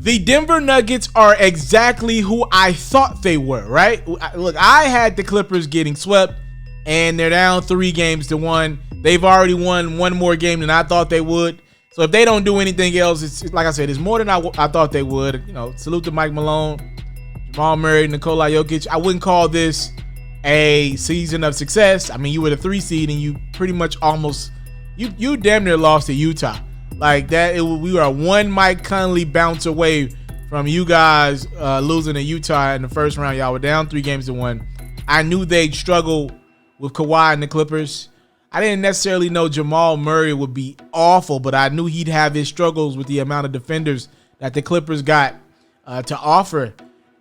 The Denver Nuggets are exactly who I thought they were, right? Look, I had the Clippers getting swept, and they're down 3-1. They've already won one more game than I thought they would. So if they don't do anything else, it's like I said, it's more than I thought they would. You know, salute to Mike Malone, Jamal Murray, Nikola Jokic. I wouldn't call this a season of success. I mean, you were the 3 seed, and you pretty much almost you damn near lost to Utah. Like that, we were a one Mike Conley bounce away from you guys losing to Utah in the first round. Y'all were down 3-1. I knew they'd struggle with Kawhi and the Clippers. I didn't necessarily know Jamal Murray would be awful, but I knew he'd have his struggles with the amount of defenders that the Clippers got to offer.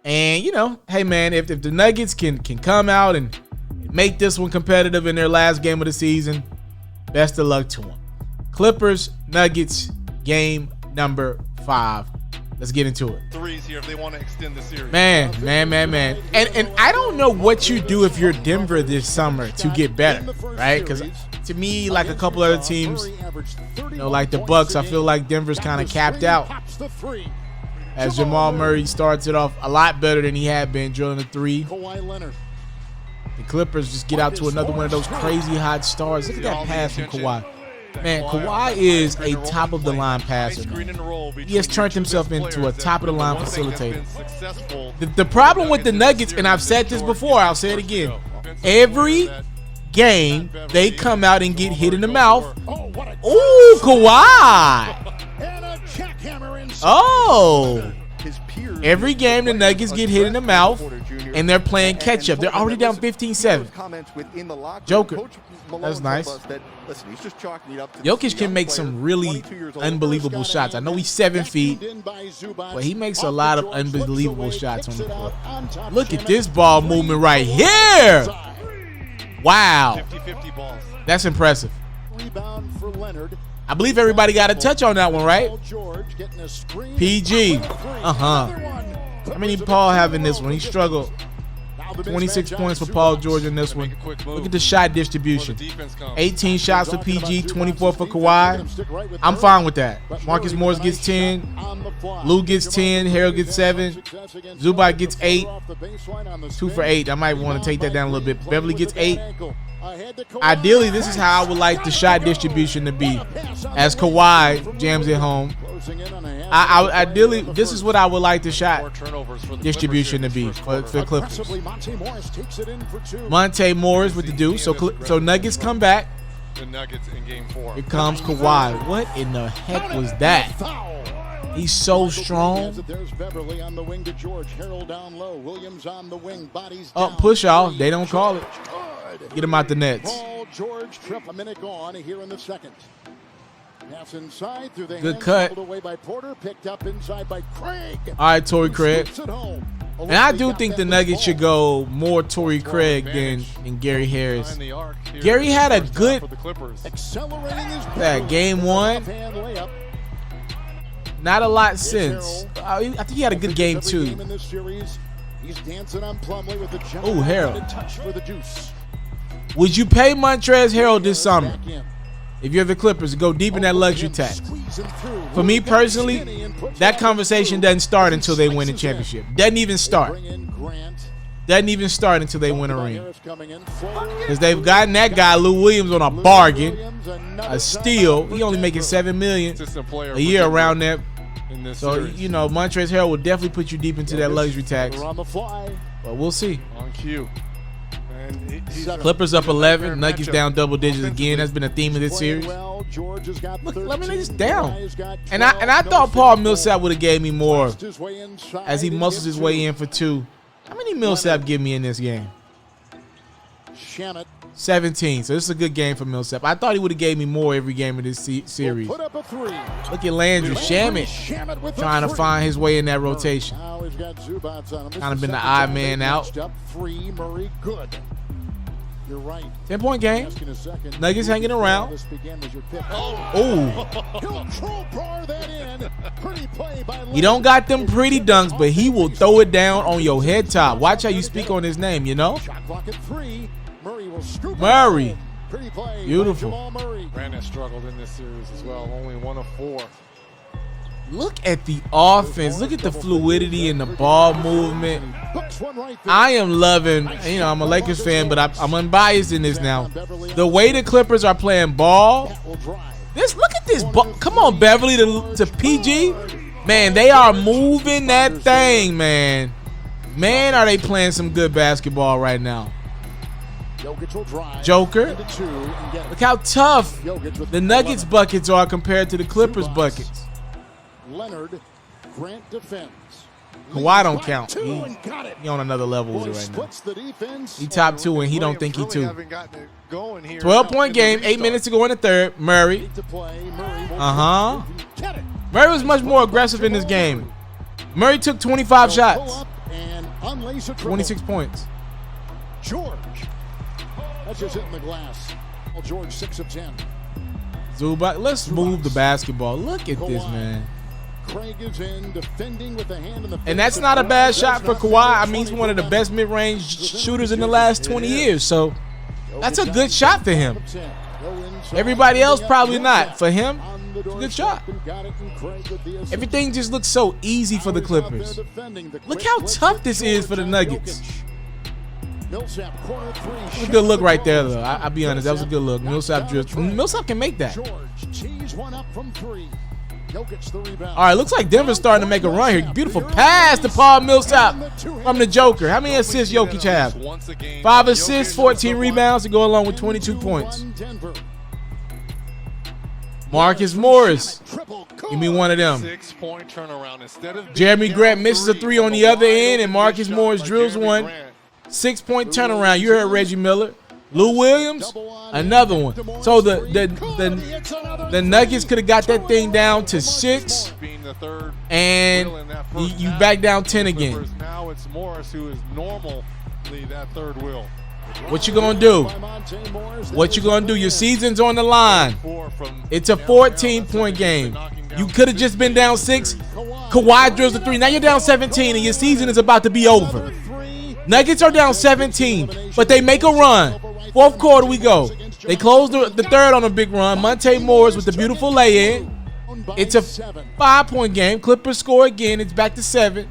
And, you know, hey, man, if the Nuggets can come out and make this one competitive in their last game of the season, best of luck to them. Clippers, Nuggets, game number 5. Let's get into it. Threes here if they want to extend the series. Man. And I don't know what you do if you're Denver this summer to get better, right? Because to me, like a couple other teams, you know, like the Bucks, I feel like Denver's kind of capped out. As Jamal Murray starts it off a lot better than he had been drilling a 3. The Clippers just get out to another one of those crazy hot starts. Look at that pass from Kawhi. Man, Kawhi is a top-of-the-line passer. He has turned himself into a top-of-the-line facilitator. The problem with the Nuggets, and I've said this before, I'll say it again. Every game, they come out and get hit in the mouth. Ooh, Kawhi. Oh. Every game, the Nuggets get hit in the mouth, and they're playing catch-up. They're already down 15-7. Joker. That's nice. Jokic can make some really unbelievable shots. I know he's 7 feet, but he makes a lot of unbelievable shots on the court. Look at this ball movement right here. Wow. That's impressive. I believe everybody got a touch on that one, right? PG. How many Paul have in this one? He struggled. 26 points for Paul George in this one. Look at the shot distribution. 18 shots for PG, 24 for Kawhi. I'm fine with that. Marcus Morris gets 10. Lou gets 10. Harrell gets 7. Zubac gets 8. 2 for 8. I might want to take that down a little bit. Beverly gets 8. Ideally, this is how I would like the shot distribution to be. As Kawhi jams it home. Ideally, this is what I would like the shot distribution to be for Clippers. Monte Morris with the deuce. So Nuggets come back. Here comes Kawhi. What in the heck was that? He's so strong. Oh, push off. They don't call it. Get him out the nets. Good cut. All right, Torrey Craig. And I do think the Nuggets should go more Torrey Craig than Gary Harris. Gary had a good game 1. Not a lot since. I think he had a good game 2. Oh, Harrell. Would you pay Montrezl Harrell this summer? If you're the Clippers, go deep in that luxury tax. For me personally, that conversation doesn't start until they win a championship. Doesn't even start. Doesn't even start until they win a ring. Because they've gotten that guy, Lou Williams, on a bargain, a steal. He only making $7 million a year around that. So, you know, Montrezl Harrell will definitely put you deep into that luxury tax. But we'll see. On cue. Clippers up 11. Nuggets down double digits again. That's been a theme of this series. Look, let me lay this down. And I thought Paul Millsap would have gave me more as he muscles his way in for 2. How many Millsap give me in this game? 17. So this is a good game for Millsap. I thought he would have gave me more every game of this series. Look at Landry Shamet trying to find his way in that rotation. Kind of been the odd man out. 10-point game. Nuggets hanging around. Oh. He don't got them pretty dunks, but he will throw it down on your head top. Watch how you speak on his name, you know? Murray. Beautiful. Brandon struggled in this series as well. Only 1 of 4. Look at the offense. Look at the fluidity in the ball movement. I am loving, you know, I'm a Lakers fan, but I'm unbiased in this now. The way the Clippers are playing ball. Look at this ball. Come on, Beverly to PG. Man, they are moving that thing, man. Man, are they playing some good basketball right now. Joker. Look how tough the Nuggets buckets are compared to the Clippers buckets. Leonard, Grant defends. Kawhi don't count. He on another level with it right now. He top 2 and he don't think he 2. 12-point game, 8 minutes to go in the third. Murray. Murray was much more aggressive in this game. Murray took 25 shots. 26 points. George. That's just hitting the glass. Well, George 6 of 10. Zubac, let's move the basketball. Look at this, man. Craig is in, defending with the hand in the and that's not a bad shot for Kawhi. I mean, he's one of the best mid-range shooters in the last 20 years. So that's a good shot for him. Everybody else probably not. For him, it's a good shot. Everything just looks so easy for the Clippers. Look how tough this is for the Nuggets. That was a good look right there, though. I'll be honest. That was a good look. Millsap can make that. All right, looks like Denver's starting to make a run here. Beautiful pass to Paul Millsap from the Joker. How many assists Jokic have? 5 assists, 14 rebounds to go along with 22 points. Marcus Morris. Give me one of them. Jeremy Grant misses a 3 on the other end, and Marcus Morris drills one. 6-point turnaround. You heard Reggie Miller. Lou Williams, another one. So the Nuggets could have got that thing down to 6, and you back down 10 again. Now it's Morris who is normally that third wheel. What you gonna do? What you gonna do? Your season's on the line. It's a 14-point game. You could have just been down 6. Kawhi drills the 3. Now you're down 17, and your season is about to be over. Nuggets are down 17, but they make a run. Fourth quarter we go. They close the third on a big run. Monte Morris with the beautiful lay-in. It's a 5-point game. Clippers score again. It's back to 7.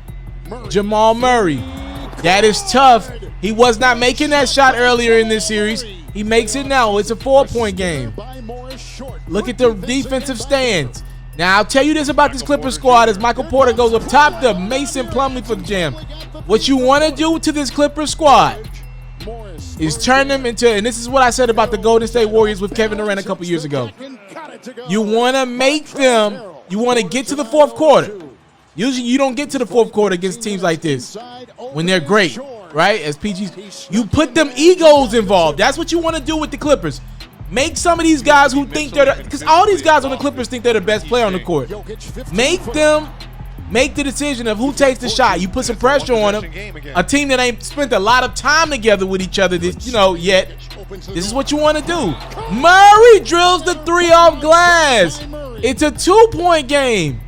Jamal Murray. That is tough. He was not making that shot earlier in this series. He makes it now. It's a 4-point game. Look at the defensive stands. Now, I'll tell you this about this Clippers squad as Michael Porter goes up top to Mason Plumlee for the jam. What you want to do to this Clippers squad is turn them into, and this is what I said about the Golden State Warriors with Kevin Durant a couple years ago. You want to make them, you want to get to the fourth quarter. Usually you don't get to the fourth quarter against teams like this when they're great, right? As PGs, you put them egos involved. That's what you want to do with the Clippers. Make some of these guys who think they're, because all these guys on the Clippers think they're the best player on the court. Make them make the decision of who takes the shot. You put some pressure on them. A team that ain't spent a lot of time together with each other, yet. This is what you want to do. Murray drills the 3 off glass. It's a 2-point game.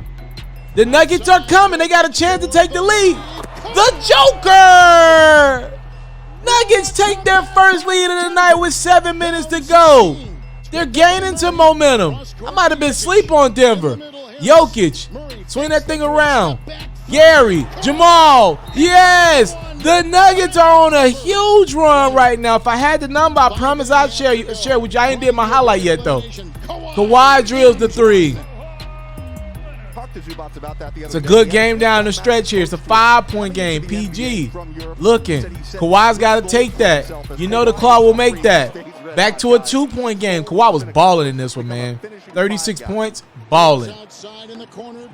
The Nuggets are coming. They got a chance to take the lead. The Joker! Nuggets take their first lead of the night with 7 minutes to go. They're gaining some momentum. I might have been asleep on Denver. Jokic, swing that thing around. Gary, Jamal, yes! The Nuggets are on a huge run right now. If I had the number, I promise I'd share with you. I ain't did my highlight yet, though. Kawhi drills the 3. It's a good game down the stretch here. It's a 5-point game. PG looking. Kawhi's got to take that. You know the Claw will make that. Back to a 2-point game. Kawhi was balling in this one, man. 36 points, balling.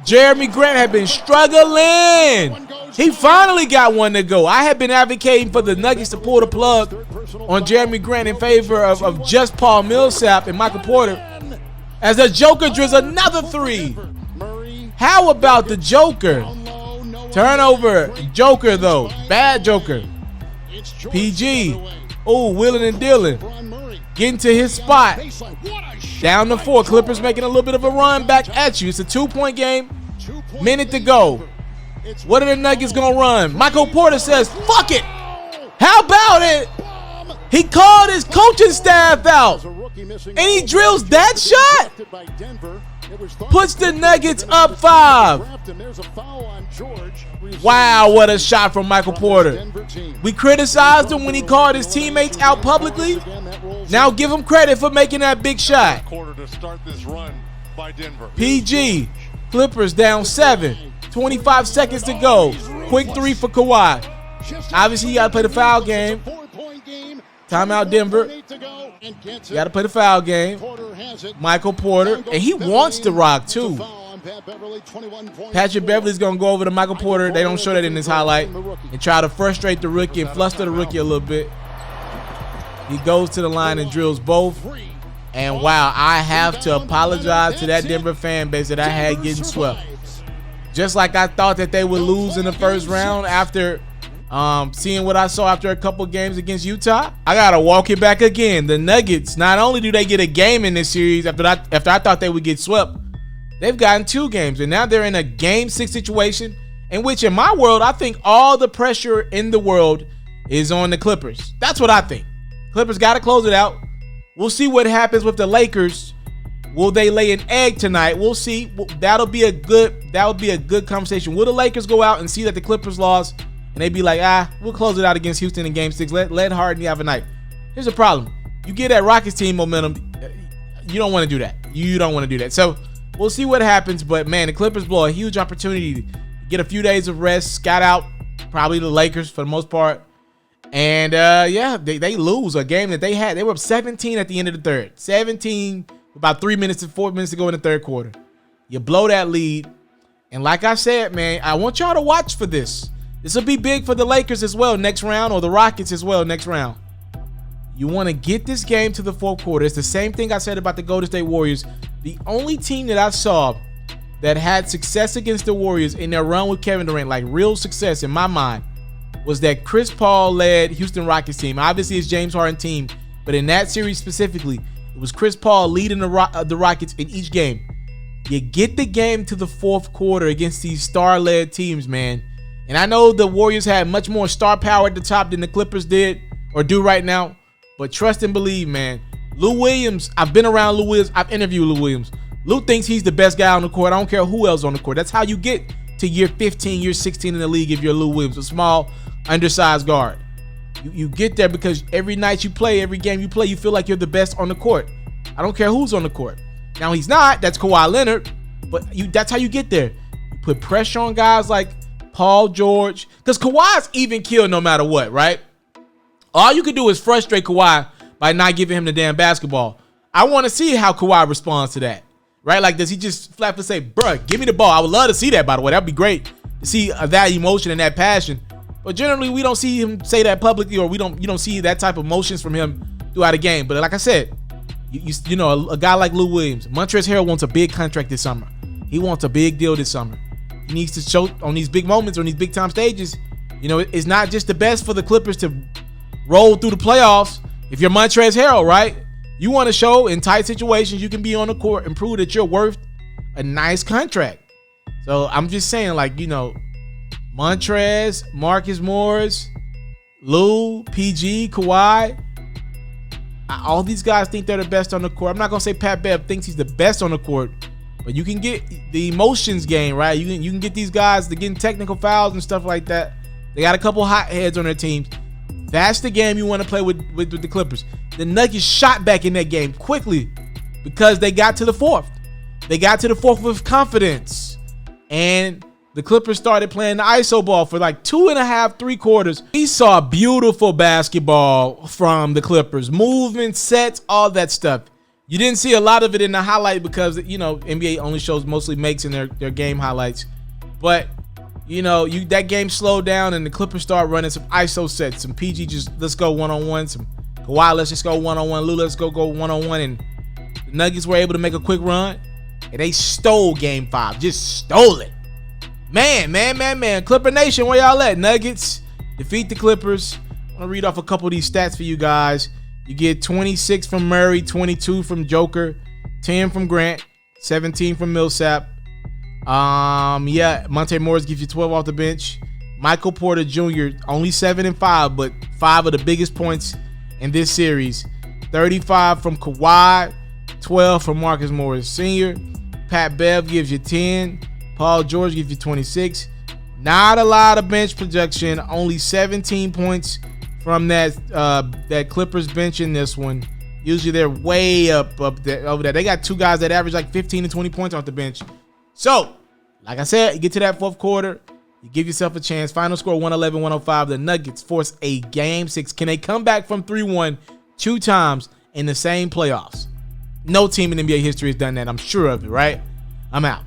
Jeremy Grant had been struggling. He finally got one to go. I had been advocating for the Nuggets to pull the plug on Jeremy Grant in favor of just Paul Millsap and Michael Porter as the Joker drills another 3. How about the Joker? Turnover. Joker, though. Bad Joker. PG. Oh, willing and dealing. Getting to his spot. Down to 4. Clippers making a little bit of a run back at you. It's a 2-point game. Minute to go. What are the Nuggets going to run? Michael Porter says, fuck it. How about it? He called his coaching staff out. And he drills that shot? puts the Nuggets up 5. And there's a foul on George. Wow, what a shot from Michael Porter. We criticized him when he called his teammates out publicly. Now give him credit for making that big shot. PG, Clippers down 7. 25 seconds to go. Quick 3 for Kawhi. Obviously, you got to play the foul game. Timeout, Denver. You got to play the foul game. Michael Porter. And he wants to rock, too. Patrick Beverly's going to go over to Michael Porter. They don't show that in this highlight. And try to frustrate the rookie and fluster the rookie a little bit. He goes to the line and drills both. And, wow, I have to apologize to that Denver fan base that I had getting swept. Just like I thought that they would lose in the first round after seeing what I saw after a couple games against Utah, I gotta walk it back again. The Nuggets, not only do they get a game in this series after I thought they would get swept, they've gotten 2 games, and now they're in a game 6 situation in which, in my world, I think all the pressure in the world is on the Clippers. That's what I think. Clippers got to close it out. We'll see what happens with the Lakers. Will they lay an egg tonight? We'll see. That would be a good conversation. Will the Lakers go out and see that the Clippers lost and they be like, we'll close it out against Houston in game 6. Let Harden have a night. Here's the problem. You get that Rockets team momentum. You don't want to do that. You don't want to do that. So we'll see what happens. But, man, the Clippers blow a huge opportunity to get a few days of rest, scout out probably the Lakers for the most part. And, they lose a game that they had. They were up 17 at the end of the third. 17, about 4 minutes to go in the third quarter. You blow that lead. And like I said, man, I want y'all to watch for this. This will be big for the Lakers as well next round, or the Rockets as well next round. You want to get this game to the fourth quarter. It's the same thing I said about the Golden State Warriors. The only team that I saw that had success against the Warriors in their run with Kevin Durant, like real success in my mind, was that Chris Paul-led Houston Rockets team. Obviously, it's James Harden team, but in that series specifically, it was Chris Paul leading the Rockets in each game. You get the game to the fourth quarter against these star-led teams, man. And I know the Warriors had much more star power at the top than the Clippers did or do right now, but trust and believe, man. Lou Williams, I've been around Lou Williams. I've interviewed Lou Williams. Lou thinks he's the best guy on the court. I don't care who else on the court. That's how you get to year 15, year 16 in the league if you're Lou Williams, a small, undersized guard. You get there because every night you play, every game you play, you feel like you're the best on the court. I don't care who's on the court. Now, he's not. That's Kawhi Leonard. But that's how you get there. You put pressure on guys like Paul George. Because Kawhi's even killed no matter what, right? All you can do is frustrate Kawhi by not giving him the damn basketball. I want to see how Kawhi responds to that, right? Like, does he just flat to say, bruh, give me the ball? I would love to see that, by the way. That'd be great to see that emotion and that passion. But generally, we don't see him say that publicly, or you don't see that type of emotions from him throughout a game. But like I said, you know, a guy like Lou Williams, Montrezl Harrell wants a big contract this summer. He wants a big deal this summer. He needs to show on these big moments, on these big time stages. You know, it's not just the best for the Clippers to roll through the playoffs. If you're Montrezl Harrell, right, you want to show in tight situations you can be on the court and prove that you're worth a nice contract. So I'm just saying, like, you know, Montrez, Marcus Morris, Lou, PG, Kawhi, all these guys think they're the best on the court. I'm not going to say Pat Bev thinks he's the best on the court, but you can get the emotions game, right? You can get these guys to getting technical fouls and stuff like that. They got a couple hot heads on their teams. That's the game you want to play with the Clippers. The Nuggets shot back in that game quickly because they got to the fourth. They got to the fourth with confidence. And the Clippers started playing the ISO ball for like 2.5, 3 quarters. We saw beautiful basketball from the Clippers. Movement, sets, all that stuff. You didn't see a lot of it in the highlight because, you know, NBA only shows mostly makes in their game highlights. But, you know, that game slowed down and the Clippers start running some ISO sets. Some PG just, let's go one-on-one. Some Kawhi, let's just go one-on-one. Lou, let's go one-on-one. And the Nuggets were able to make a quick run. And they stole game 5. Just stole it. Man. Clipper Nation, where y'all at? Nuggets defeat the Clippers. I'm going to read off a couple of these stats for you guys. You get 26 from Murray, 22 from Joker, 10 from Grant, 17 from Millsap. Monte Morris gives you 12 off the bench. Michael Porter Jr., only 7 and 5, but 5 of the biggest points in this series. 35 from Kawhi, 12 from Marcus Morris Sr., Pat Bev gives you 10. Paul George gives you 26. Not a lot of bench projection. Only 17 points from that Clippers bench in this one. Usually they're way up there, over there. They got 2 guys that average like 15 to 20 points off the bench. So, like I said, you get to that fourth quarter, you give yourself a chance. Final score 111-105. The Nuggets force a game 6. Can they come back from 3-1 2 times in the same playoffs? No team in NBA history has done that. I'm sure of it, right? I'm out.